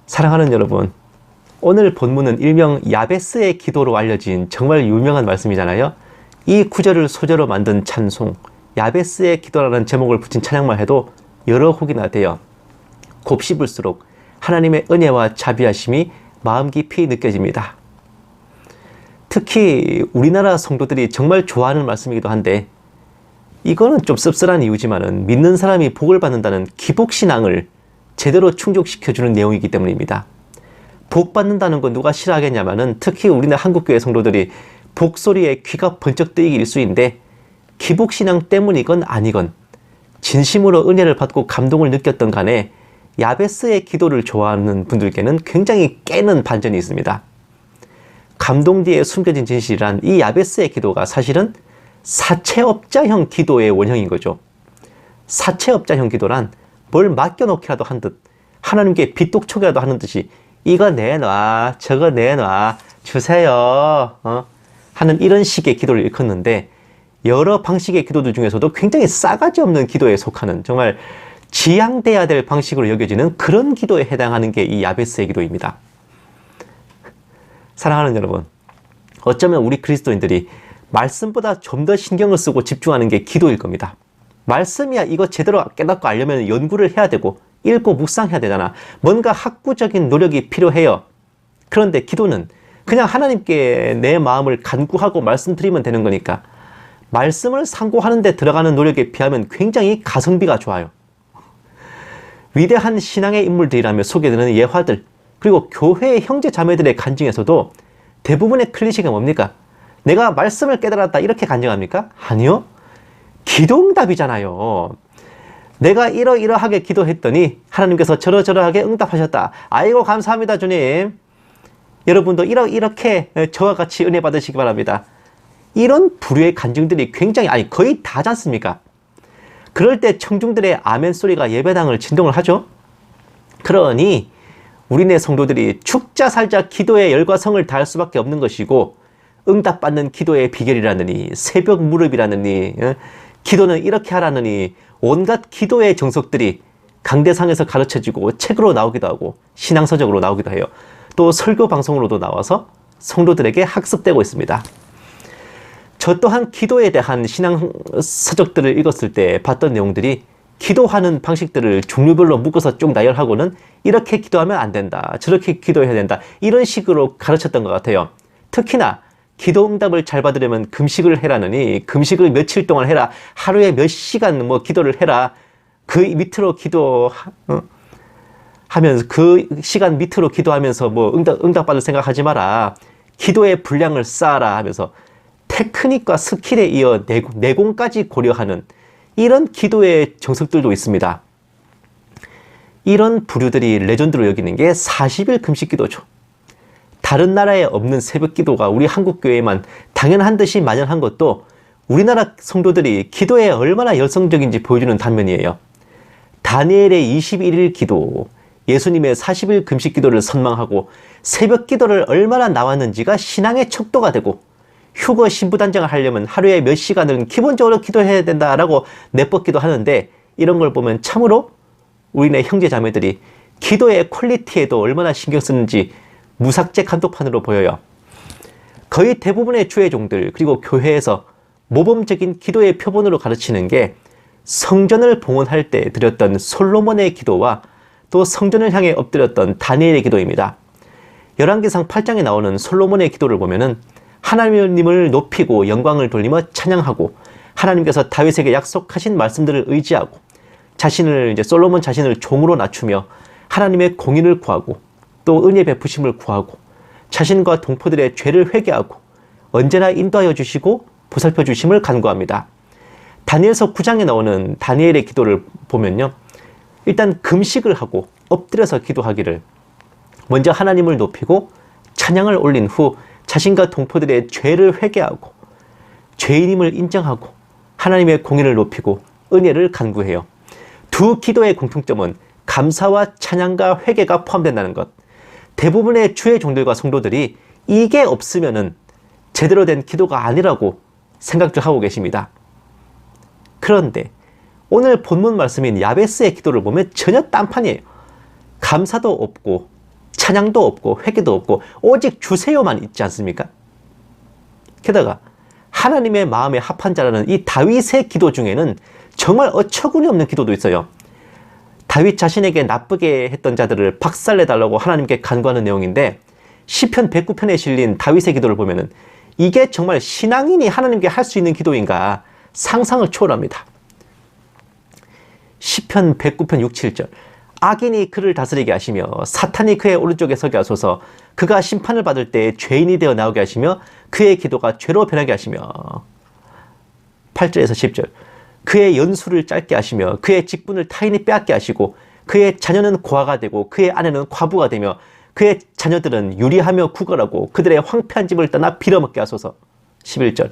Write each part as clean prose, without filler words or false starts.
사랑하는 여러분, 오늘 본문은 일명 야베스의 기도로 알려진 정말 유명한 말씀이잖아요. 이 구절을 소재로 만든 찬송, 야베스의 기도라는 제목을 붙인 찬양만 해도 여러 곡이나 돼요. 곱씹을수록 하나님의 은혜와 자비하심이 마음 깊이 느껴집니다. 특히 우리나라 성도들이 정말 좋아하는 말씀이기도 한데, 이거는 좀 씁쓸한 이유지만은 믿는 사람이 복을 받는다는 기복신앙을 제대로 충족시켜주는 내용이기 때문입니다. 복 받는다는 건 누가 싫어하겠냐마는 특히 우리나라 한국교회 성도들이 복소리에 귀가 번쩍 뜨이기 일쑤인데, 기복신앙 때문이건 아니건 진심으로 은혜를 받고 감동을 느꼈던 간에 야베스의 기도를 좋아하는 분들께는 굉장히 깨는 반전이 있습니다. 감동 뒤에 숨겨진 진실이란 이 야베스의 기도가 사실은 사채업자형 기도의 원형인 거죠. 사채업자형 기도란 뭘 맡겨놓기라도 한 듯, 하나님께 빚독촉이라도 하는 듯이 이거 내놔, 저거 내놔, 주세요 하는 이런 식의 기도를 일컫는데, 여러 방식의 기도들 중에서도 굉장히 싸가지 없는 기도에 속하는, 정말 지양돼야 될 방식으로 여겨지는 그런 기도에 해당하는 게 이 야베스의 기도입니다. 사랑하는 여러분, 어쩌면 우리 그리스도인들이 말씀보다 좀 더 신경을 쓰고 집중하는 게 기도일 겁니다. 말씀이야 이거 제대로 깨닫고 알려면 연구를 해야 되고 읽고 묵상해야 되잖아. 뭔가 학구적인 노력이 필요해요. 그런데 기도는 그냥 하나님께 내 마음을 간구하고 말씀드리면 되는 거니까, 말씀을 상고하는 데 들어가는 노력에 비하면 굉장히 가성비가 좋아요. 위대한 신앙의 인물들이라며 소개되는 예화들, 그리고 교회의 형제 자매들의 간증에서도 대부분의 클리셰가 뭡니까? 내가 말씀을 깨달았다 이렇게 간증합니까? 아니요. 기도응답이잖아요. 내가 이러이러하게 기도했더니 하나님께서 저러저러하게 응답하셨다. 아이고 감사합니다 주님. 여러분도 이렇게 저와 같이 은혜 받으시기 바랍니다. 이런 부류의 간증들이 굉장히, 거의 다지 않습니까? 그럴 때 청중들의 아멘 소리가 예배당을 진동을 하죠. 그러니 우리네 성도들이 죽자 살자 기도에 열과 성을 다할 수밖에 없는 것이고, 응답받는 기도의 비결이라느니, 새벽 무릎이라느니, 기도는 이렇게 하라느니 온갖 기도의 정석들이 강대상에서 가르쳐지고 책으로 나오기도 하고 신앙서적으로 나오기도 해요. 또 설교 방송으로도 나와서 성도들에게 학습되고 있습니다. 저 또한 기도에 대한 신앙서적들을 읽었을 때 봤던 내용들이, 기도하는 방식들을 종류별로 묶어서 쭉 나열하고는 이렇게 기도하면 안 된다, 저렇게 기도해야 된다, 이런 식으로 가르쳤던 것 같아요. 특히나 기도 응답을 잘 받으려면 금식을 해라느니 금식을 며칠 동안 해라, 하루에 몇 시간 기도를 해라, 그 밑으로 하면서 그 시간 밑으로 기도하면서 응답받을 생각하지 마라, 기도의 분량을 쌓아라 하면서 테크닉과 스킬에 이어 내공까지 고려하는 이런 기도의 정석들도 있습니다. 이런 부류들이 레전드로 여기는 게 40일 금식 기도죠. 다른 나라에 없는 새벽 기도가 우리 한국 교회에만 당연한 듯이 만연한 것도 우리나라 성도들이 기도에 얼마나 열성적인지 보여주는 단면이에요. 다니엘의 21일 기도, 예수님의 40일 금식 기도를 선망하고 새벽 기도를 얼마나 나왔는지가 신앙의 척도가 되고, 휴거 신부단장을 하려면 하루에 몇 시간은 기본적으로 기도해야 된다라고 내뻗기도 하는데, 이런 걸 보면 참으로 우리네 형제 자매들이 기도의 퀄리티에도 얼마나 신경 쓰는지 무삭제 감독판으로 보여요. 거의 대부분의 주회종들 그리고 교회에서 모범적인 기도의 표본으로 가르치는 게 성전을 봉헌할 때 드렸던 솔로몬의 기도와 또 성전을 향해 엎드렸던 다니엘의 기도입니다. 열왕기상 8장에 나오는 솔로몬의 기도를 보면은 하나님을 높이고 영광을 돌리며 찬양하고, 하나님께서 다윗에게 약속하신 말씀들을 의지하고, 솔로몬 자신을 종으로 낮추며 하나님의 공의를 구하고, 또 은혜 베푸심을 구하고, 자신과 동포들의 죄를 회개하고 언제나 인도하여 주시고 보살펴 주심을 간구합니다. 다니엘서 9장에 나오는 다니엘의 기도를 보면요, 일단 금식을 하고 엎드려서 기도하기를, 먼저 하나님을 높이고 찬양을 올린 후 자신과 동포들의 죄를 회개하고 죄인임을 인정하고 하나님의 공의를 높이고 은혜를 간구해요. 두 기도의 공통점은 감사와 찬양과 회개가 포함된다는 것. 대부분의 주의 종들과 성도들이 이게 없으면은 제대로 된 기도가 아니라고 생각들 하고 계십니다. 그런데 오늘 본문 말씀인 야베스의 기도를 보면 전혀 딴판이에요. 감사도 없고 찬양도 없고 회개도 없고 오직 주세요만 있지 않습니까? 게다가 하나님의 마음에 합한 자라는 이 다윗의 기도 중에는 정말 어처구니 없는 기도도 있어요. 다윗 자신에게 나쁘게 했던 자들을 박살내달라고 하나님께 간구하는 내용인데 시편 109편에 실린 다윗의 기도를 보면은 이게 정말 신앙인이 하나님께 할 수 있는 기도인가 상상을 초월합니다. 시편 109편 6, 7절 악인이 그를 다스리게 하시며 사탄이 그의 오른쪽에 서게 하소서. 그가 심판을 받을 때 죄인이 되어 나오게 하시며 그의 기도가 죄로 변하게 하시며 8절에서 10절 그의 연수를 짧게 하시며 그의 직분을 타인이 빼앗게 하시고 그의 자녀는 고아가 되고 그의 아내는 과부가 되며 그의 자녀들은 유리하며 구걸하고 그들의 황폐한 집을 떠나 빌어먹게 하소서. 11절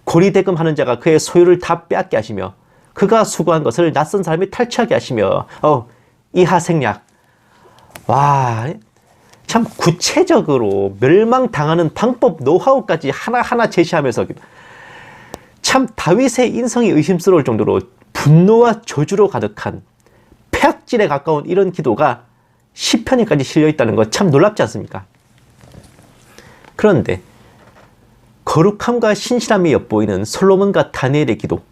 고리대금 하는 자가 그의 소유를 다 빼앗게 하시며 그가 수고한 것을 낯선 사람이 탈취하게 하시며 이하생략. 와, 참 구체적으로 멸망당하는 방법 노하우까지 하나하나 제시하면서 참 다윗의 인성이 의심스러울 정도로 분노와 저주로 가득한 폐악질에 가까운 이런 기도가 시편에까지 실려있다는 거 참 놀랍지 않습니까? 그런데 거룩함과 신실함이 엿보이는 솔로몬과 다니엘의 기도,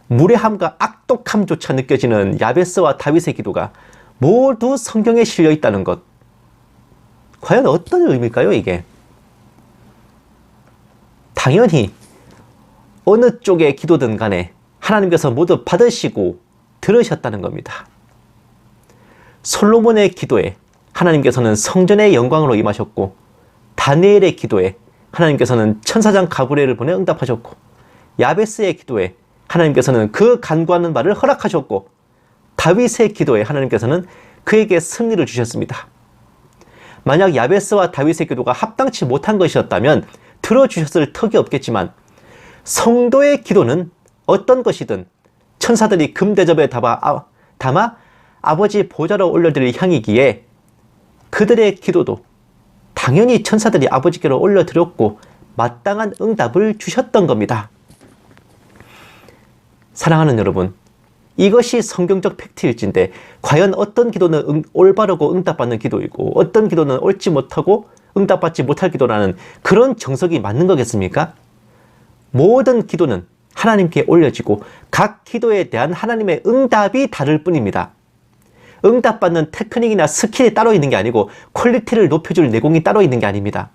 무례함과 악독함조차 느껴지는 야베스와 다윗의 기도가 모두 성경에 실려있다는 것. 과연 어떤 의미일까요, 이게? 당연히 어느 쪽의 기도든 간에 하나님께서 모두 받으시고 들으셨다는 겁니다. 솔로몬의 기도에 하나님께서는 성전의 영광으로 임하셨고 다니엘의 기도에 하나님께서는 천사장 가브리엘을 보내 응답하셨고 야베스의 기도에 하나님께서는 그 간구하는 바를 허락하셨고 다윗의 기도에 하나님께서는 그에게 승리를 주셨습니다. 만약 야베스와 다윗의 기도가 합당치 못한 것이었다면 들어주셨을 턱이 없겠지만 성도의 기도는 어떤 것이든 천사들이 금대접에 담아 아버지 보좌로 올려드릴 향이기에 그들의 기도도 당연히 천사들이 아버지께로 올려드렸고 마땅한 응답을 주셨던 겁니다. 사랑하는 여러분, 이것이 성경적 팩트일진데 과연 어떤 기도는 올바르고 응답받는 기도이고 어떤 기도는 옳지 못하고 응답받지 못할 기도라는 그런 정석이 맞는 거겠습니까? 모든 기도는 하나님께 올려지고 각 기도에 대한 하나님의 응답이 다를 뿐입니다. 응답받는 테크닉이나 스킬이 따로 있는 게 아니고 퀄리티를 높여줄 내공이 따로 있는 게 아닙니다.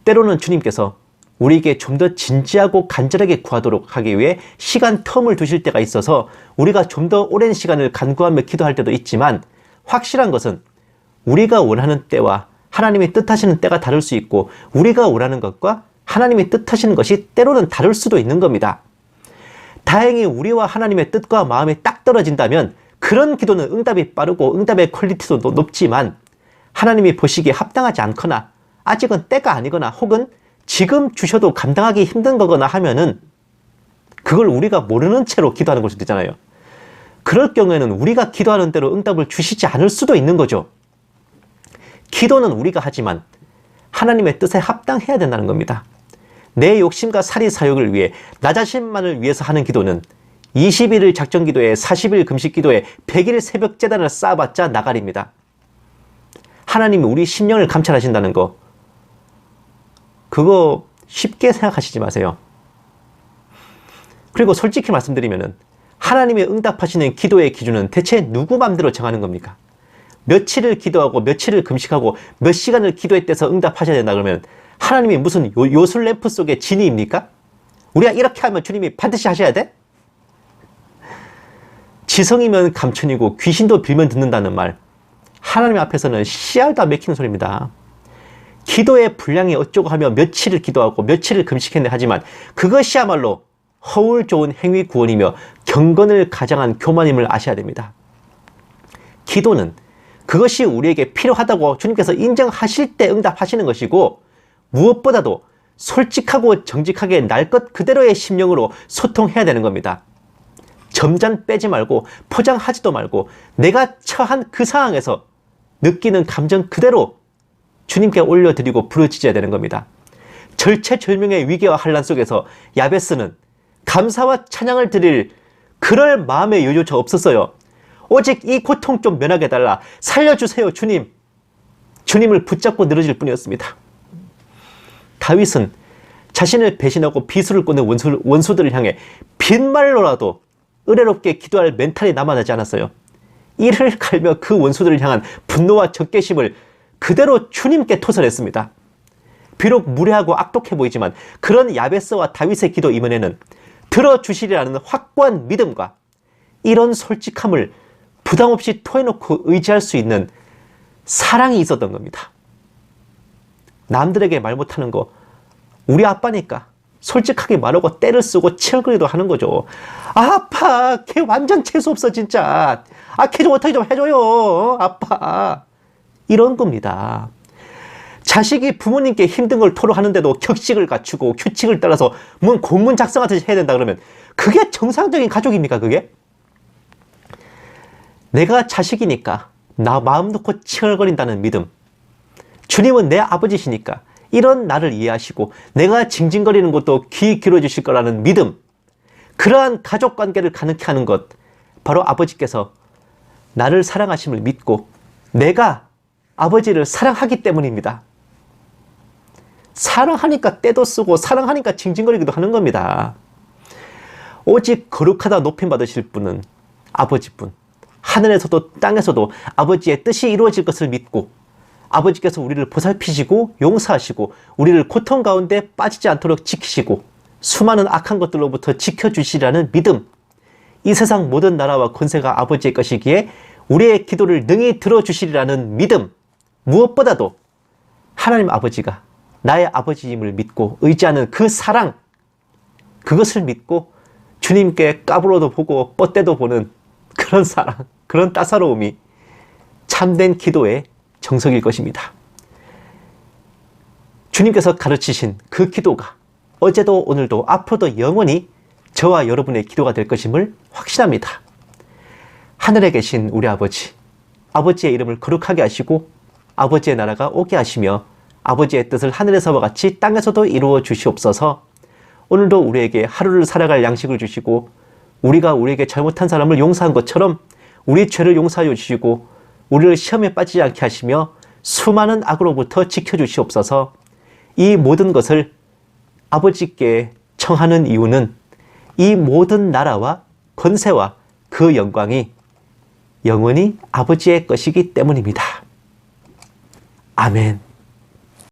때로는 주님께서 우리에게 좀 더 진지하고 간절하게 구하도록 하기 위해 시간 텀을 두실 때가 있어서 우리가 좀 더 오랜 시간을 간구하며 기도할 때도 있지만 확실한 것은 우리가 원하는 때와 하나님이 뜻하시는 때가 다를 수 있고 우리가 원하는 것과 하나님이 뜻하시는 것이 때로는 다를 수도 있는 겁니다. 다행히 우리와 하나님의 뜻과 마음이 딱 떨어진다면 그런 기도는 응답이 빠르고 응답의 퀄리티도 높지만 하나님이 보시기에 합당하지 않거나 아직은 때가 아니거나 혹은 지금 주셔도 감당하기 힘든 거거나 하면은 그걸 우리가 모르는 채로 기도하는 걸 수도 있잖아요. 그럴 경우에는 우리가 기도하는 대로 응답을 주시지 않을 수도 있는 거죠. 기도는 우리가 하지만 하나님의 뜻에 합당해야 된다는 겁니다. 내 욕심과 사리 사욕을 위해 나 자신만을 위해서 하는 기도는 21일 작정기도에 40일 금식기도에 100일 새벽제단을 쌓아봤자 나가리입니다. 하나님이 우리 심령을 감찰하신다는 거 그거 쉽게 생각하시지 마세요. 그리고 솔직히 말씀드리면은 하나님의 응답하시는 기도의 기준은 대체 누구 맘대로 정하는 겁니까? 며칠을 기도하고 며칠을 금식하고 몇 시간을 기도했대서 응답하셔야 된다 그러면 하나님이 무슨 요술램프 속의 지니입니까? 우리가 이렇게 하면 주님이 반드시 하셔야 돼? 지성이면 감천이고 귀신도 빌면 듣는다는 말 하나님 앞에서는 씨알도 안 맥히는 소리입니다. 기도의 분량이 어쩌고 하며 며칠을 기도하고 며칠을 금식했네 하지만 그것이야말로 허울 좋은 행위 구원이며 경건을 가장한 교만임을 아셔야 됩니다. 기도는 그것이 우리에게 필요하다고 주님께서 인정하실 때 응답하시는 것이고 무엇보다도 솔직하고 정직하게 날 것 그대로의 심령으로 소통해야 되는 겁니다. 점잖 빼지 말고 포장하지도 말고 내가 처한 그 상황에서 느끼는 감정 그대로 주님께 올려드리고 부르짖어야 되는 겁니다. 절체절명의 위기와 환난 속에서 야베스는 감사와 찬양을 드릴 그럴 마음의 여유조차 없었어요. 오직 이 고통 좀 면하게 해달라. 살려주세요 주님. 주님을 붙잡고 늘어질 뿐이었습니다. 다윗은 자신을 배신하고 비수를 꽂는 원수들을 향해 빈말로라도 의례롭게 기도할 멘탈이 남아나지 않았어요. 이를 갈며 그 원수들을 향한 분노와 적개심을 그대로 주님께 토설했습니다. 비록 무례하고 악독해 보이지만 그런 야베스와 다윗의 기도 이면에는 들어주시리라는 확고한 믿음과 이런 솔직함을 부담없이 토해놓고 의지할 수 있는 사랑이 있었던 겁니다. 남들에게 말 못하는 거 우리 아빠니까 솔직하게 말하고 때를 쓰고 치열거리도 하는 거죠. 아빠, 걔 완전 재수없어 진짜. 걔 좀 어떻게 좀 해줘요, 아빠. 이런 겁니다. 자식이 부모님께 힘든 걸 토로하는데도 격식을 갖추고 규칙을 따라서 뭔 공문 작성하듯이 해야 된다 그러면 그게 정상적인 가족입니까, 그게? 내가 자식이니까 나 마음 놓고 치열거린다는 믿음. 주님은 내 아버지시니까 이런 나를 이해하시고 내가 징징거리는 것도 귀 기울여주실 거라는 믿음. 그러한 가족관계를 가능케 하는 것, 바로 아버지께서 나를 사랑하심을 믿고 내가 아버지를 사랑하기 때문입니다. 사랑하니까 때도 쓰고 사랑하니까 징징거리기도 하는 겁니다. 오직 거룩하다 높임 받으실 분은 아버지뿐. 하늘에서도 땅에서도 아버지의 뜻이 이루어질 것을 믿고 아버지께서 우리를 보살피시고 용서하시고 우리를 고통 가운데 빠지지 않도록 지키시고 수많은 악한 것들로부터 지켜주시라는 믿음. 이 세상 모든 나라와 권세가 아버지의 것이기에 우리의 기도를 능히 들어주시리라는 믿음. 무엇보다도 하나님 아버지가 나의 아버지임을 믿고 의지하는 그 사랑, 그것을 믿고 주님께 까불어도 보고 뻗대도 보는 그런 사랑, 그런 따사로움이 참된 기도의 정석일 것입니다. 주님께서 가르치신 그 기도가 어제도 오늘도 앞으로도 영원히 저와 여러분의 기도가 될 것임을 확신합니다. 하늘에 계신 우리 아버지, 아버지의 이름을 거룩하게 하시고 아버지의 나라가 오게 하시며 아버지의 뜻을 하늘에서와 같이 땅에서도 이루어 주시옵소서. 오늘도 우리에게 하루를 살아갈 양식을 주시고 우리가 우리에게 잘못한 사람을 용서한 것처럼 우리 죄를 용서하여 주시고 우리를 시험에 빠지지 않게 하시며 수많은 악으로부터 지켜주시옵소서. 이 모든 것을 아버지께 청하는 이유는 이 모든 나라와 권세와 그 영광이 영원히 아버지의 것이기 때문입니다. 아멘.